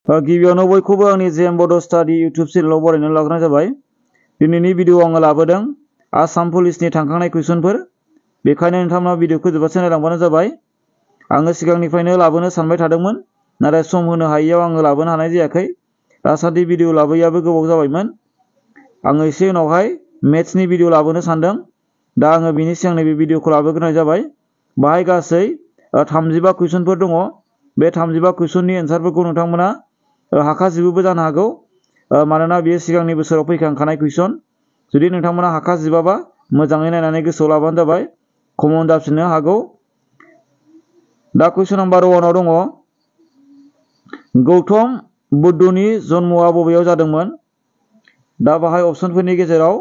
गिबियावनो बयखौबो आंनि जेएम बड' स्टाडि इउटुब चेनेलाव बरायनो लाग्रोनाय जाबाय। दिनैनि भिडिअ आङो लाबोदों आसाम पुलिसनि थांखांनाय कुइसनफोर। बेखायनो नोंथांमोना भिडिअखौ जोबजासिम नायलांबानो जाबाय। आङो सिगांनिफ्रायनो लाबोनो सानबाय थादोंमोन, नाथाय सम होनो हायैयाव आङो लाबोनो हानाय जायाखै। दासान्दि भिडिअ लाबोयैयाबो गोबाव जाबायमोन। आङो एसे उनावहाय मेथ्सनि भिडिअ लाबोनो सानदों। दा आङो बिनि सिगां नैबे भिडिअखौ लाबोग्रोनाय जाबाय। बाहाय गासै 35 कुइसनफोर दङ। बे 35 कुइसननि एन्सारफोरखौ नोंथांमोना हाखाजोबोबो जानो हागौ, मानोना बेयो सिगांनि बोसोराव फैखांखानाय कुइसन। जुदि नोंथांमोना हाखाजोबाबा मोजाङै नायनानै गोसोआव लाबानो जाबाय, कमन जाफिननो हागौ। दा कुइसन नाम्बार 1 आव दङ, गौतम बुद्धनि जन्मआ बबेयाव जादोंमोन? दा बाहाय अपसनफोरनि गेजेराव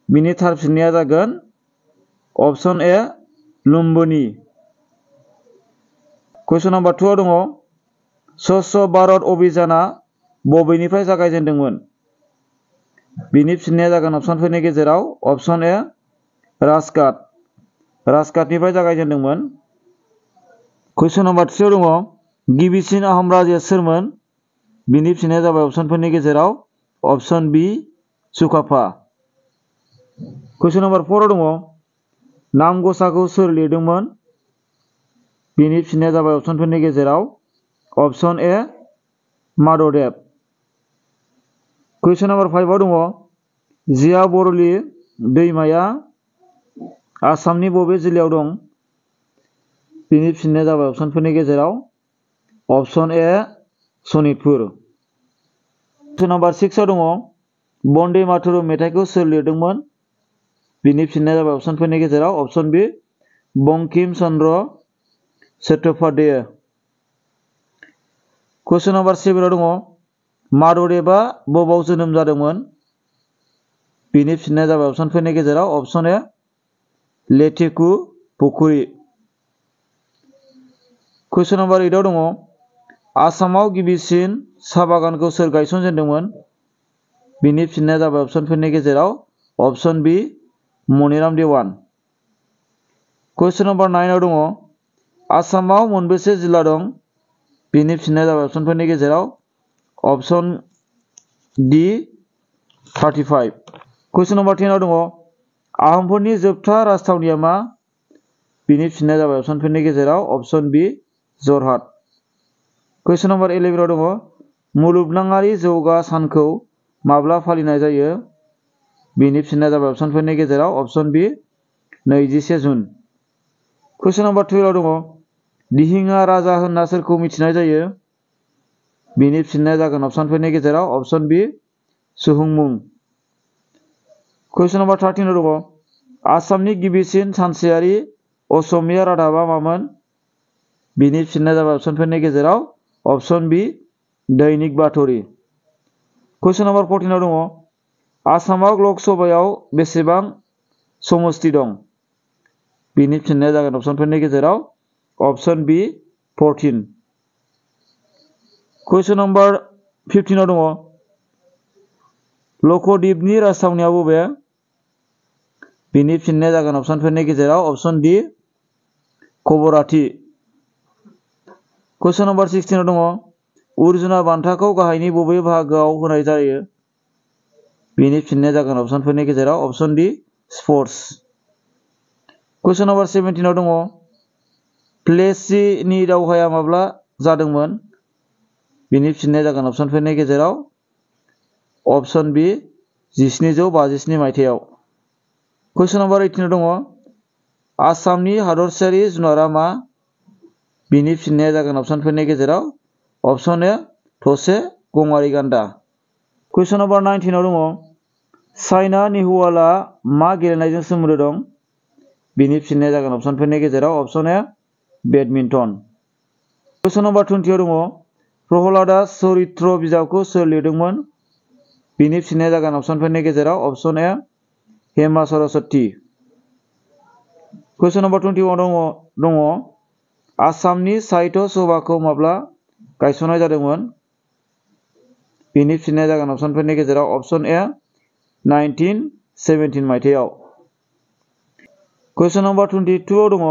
बिनि थार फिननाया जागोन अपसन ए लुम्बिनी। कुइसन नाम्बार 2 आव दङ, स्वच्छ भारत अभियानआ बबेनिफ्राय जागायजेनदोंमोन? बिनि फिननाया जागोन अपसनफोरनि गेजेराव अपसन ए राजघाट। राजघाटनिफ्राय जागायजेनदोंमोन। कुइसन नाम्बार 3 आव दङ, गिबिसिन आहम राजाया सोरमोन? बिनि फिननाया जाबाय अपसनफोरनि गेजेराव अपसन बि चुकाफा। कुइसन नाम्बार 4 आव दङ, नामगसाखौ सोर लिरदोंमोन? बिनि फिननाया जाबाय अपसनफोरनि गेजेराव अपसन ए माधवदेव। कुइसन नाम्बार 5 आव दङ, जिया बरलि दैमाया आसामनि बबे जिल्लायाव दं? बिनि फिननाया जाबाय अपसनफोरनि गेजेराव अपसन ए सनितपुर। कुइसन नाम्बार 6 आव दङ, बन्दे मातरम मेथाइखौ सोर लिरदोंमोन? बिनि फिननाया जाबाय अपसनफोरनि गेजेराव अपसन बि बंकिम चन्द्र चट्ट'पाध्याय। कुइसन नाम्बार 7 आव दङ, माधवदेवआ बबाव जोनोम जादोंमोन? बिनि फिननाया जाबाय अपसनफोरनि गेजेराव अपसन ए लेटेकुपुखुरि। कुइसन नाम्बार 8 आव दङ, आसामाव गिबिसिन साहा बागानखौ सोर गायसनजेनदोंमोन? बिनि फिननाया जाबाय अपसनफोरनि गेजेराव अपसन बि मनिराम देवान। कुइसन नाम्बार 9 आव दङ, आसामाव मोनबेसे जिल्ला दं? बिनि फिननाया जाबाय अपसनफोरनि गेजेराव अपसन डि 35। कुइसन नाम्बार 10 आव दङ, आहमफोरनि जोबथा राजथावनिया मा? बिनि फिननाया जाबाय अपसनफोरनि गेजेराव अपसन बि जरहाट। कुइसन नाम्बार 11 आव दङ, मुलुगनाङारि जौगा सानखौ माब्ला फालिनाय जायो? बिनि फिननाया जाबाय अपसनफोरनि गेजेराव अपसन बि 21 जुन। कुइसन नाम्बार 12 आव दङ, दिहिङा राजा होनना सोरखौ मिथिनाय जायो? बिनि फिननाया जागोन अपसनफोरनि गेजेराव अपसन बि सुहुंमुं। कुइसन नाम्बार 13 आव दङ, आसामनि गिबिसिन सानसेयारि असमिया रादाबा मामोन? बिनि फिननाया जाबाय अपसनफोरनि गेजेराव अपसन बि दैनिक बाथ'रि। कुइसन नाम्बार 14 आव दङ, आसामाव लक सभायाव बेसेबां समस्ति दं? बिनि फिननाया जागोन अपसनफोरनि गेजेराव अपसन बि 14। कुइसन नाम्बार 15 आव दङ, लक्षद्वीपनि राजथावनिया बबे? बिनि फिननाया जागोन अपसनफोरनि गेजेराव अपसन डि कवराति। कुइसन नाम्बार 16 आव दङ, अर्जुना बान्थाखौ गाहायनि बबे बाहागोआव होनाय जायो? बिनि फिननाया जागोन अपसनफोरनि गेजेराव अपसन डि स्पर्ट्स। कुइसन नाम्बार 17 आव दङ, प्लेसीनि दावहाया माब्ला जादोंमोन? बिनि फिननाया जागोन अपसनफोरनि गेजेराव अपसन बि 1757 मायथाइयाव। कुइसन नाम्बार 18 आव दङ, आसामनि हादरसायारि जुनारआ मा? बिनि फिननाया जागोन अपसनफोरनि गेजेराव अपसन ए थसे गंआरि गान्दा। कुइसन नाम्बार 19 आव दङ, साइना नेहवालआ मा गेलेनायजों सोमोन्दो दं? बिनि फिननाया जागोन अपसनफोरनि गेजेराव अपसन ए बेडमिन्टन। कुइसन नाम्बार 20 आव दङ, प्रहलादा चरित्र बिजाबखौ सोर लिरदोंमोन? बिनि फिननाया जागोन अपसनफोरनि गेजेराव अपसन ए हेमा सरस्वती। कुइसन नाम्बार 21 दङ, आसामनि साहित्य सभाखौ माब्ला गायसननाय जादोंमोन? बिनि फिननाया जागोन अपसनफोरनि गेजेराव अपसन ए 1917 मायथाइयाव। कुइसन नाम्बार 22 आव दङ,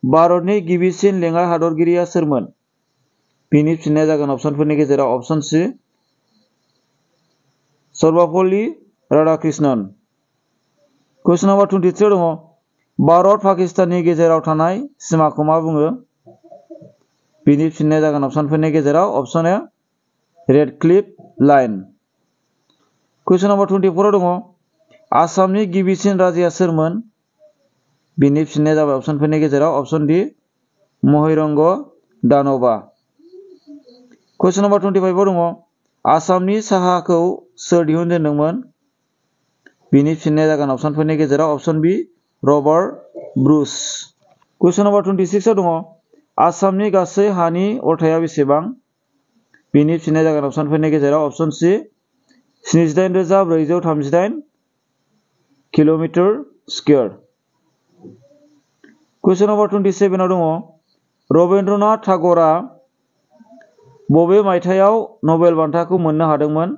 भारतनि गिबिसिन लेङाइ हादरगिरिया सोरमोन? बिनि फिननाया जागोन अपसनफोरनि गेजेराव अपसन सि सर्वपल्ली राधाकृष्णन। कुइसन नम्बर 23 दङ भारत पाकिस्ताननि गेजेराव थानाय सिमाखौ मा बुङो? बिनि फिननाया जागोन अपसनफोरनि गेजेराव अपसन ए रेड क्लिफ लाइन। कुइसन नम्बर 24 दङ आसामनि गिबिसिन राजाया सोरमोन? बिनि फिननाया जाबाय अपसनफोरनि गेजेराव अपसन डि महिरंग दानबा। कुइसन नम्बर 25 दङ आसामनि साहाखौ सोर दिहुनजेनदोंमोन? बिनि फिननाया जागोन अपसनफोरनि गेजेराव अपसन बि रबार्ट ब्रुस। कुइसन नम्बर 26 दङ आसामनि गासै हानि अरथाइया बेसेबां? बिनि फिननाया जागोन अपसनफोरनि गेजेराव अपसन सि 78,438 किल'मिटार स्कुवेर। कुइसन नम्बर 27 दङ रबीन्द्रनाथ ठाकुरआ बबे मायथाइयाव नबेल बान्थाखौ मोननो हादोंमोन?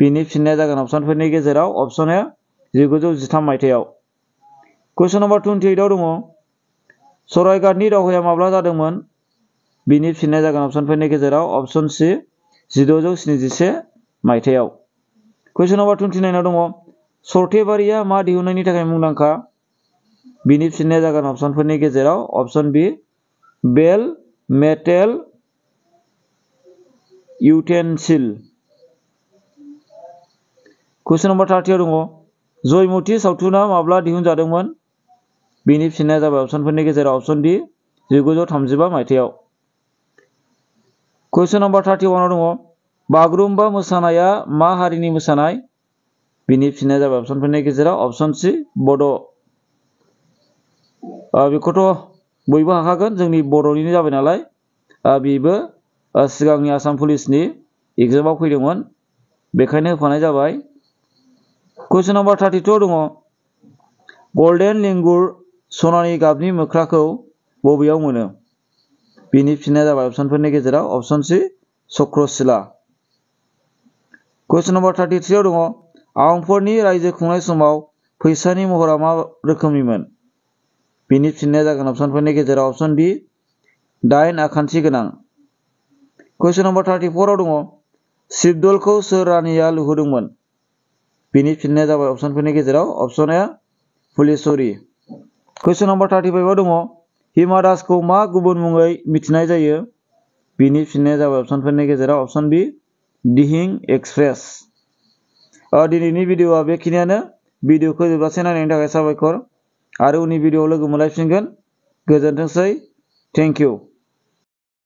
बिनि फिननाया जागोन अपसनफोरनि गेजेराव अपसन ए 1913 मायथाइयाव। कुइसन नम्बर 28 दङ सरायघाटनि दावहाया माब्ला जादोंमोन? बिनि फिननाया जागोन अपसनफोरनि गेजेराव अपसन सि 1671 मायथाइयाव। कुइसन नम्बर 29 दङ सरथेबारिया मा दिहुननायनि थाखाय मुंदांखा? बिनि फिननाया जागोन अपसनफोरनि गेजेराव अपसन बि बेल मेटेल इउटेनसिल। कुइसन नम्बर 30 दङ जयमती सावथुना माब्ला दिहुनजादोंमोन? बिनि फिननाया जाबाय अपसनफोरनि गेजेराव अपसन डि 1935 मायथाइयाव। कुइसन नम्बर 31 दङ बागुरुम्बा मोसानाया मा हारिनि मोसानाय? बिनि फिननाया जाबाय अपसनफोरनि गेजेराव अपसन सि बड'। बेखौथ' बयबो हाखागोन जोंनि बर'निनो जाबाय नालाय बेबो सिगांनि आसाम पुलिसनि एग्जामाव फैदोंमोन बेखायनो होफानाय जाबाय। कुइसन नम्बर 32 दङ गल्डेन लेंगुर सनानि गाबनि मोख्राखौ बबेयाव मोनो? बिनि फिननाया जाबाय अपसनफोरनि गेजेराव अपसन सि चक्रशिला। कुइसन नम्बर 33 दङ आहमफोरनि रायजो खुंनाय समाव फैसानि महरा मा रोखोमनिमोन? बिनि फिननाया जागोन अपसनफोरनि गेजेराव अपसन डि 8 आखान्थि गोनां। कुइसन नम्बर 34 दङ शिबदलखौ सोर रानिया लुहोदोंमोन? बिनि फिननाया जाबाय अपसनफोरनि गेजेराव अपसन ए फुलेस्वरी। कुइसन नम्बर 35 दङ हिमा दासखौ मा गुबुन मुङै मिथिनाय जायो? बिनि फिननाया जाबाय अपसनफोरनि गेजेराव अपसन बि दिहिं एक्सप्रेस। दिनैनि भिडिअआ बेखिनियानो। भिडिअखौ जोबजासे नायनायनि थाखाय साबायखर आरो उननि भिडिअआव लोगो मोनलायफिनगोन। गोजोनथोंसै। Thank you.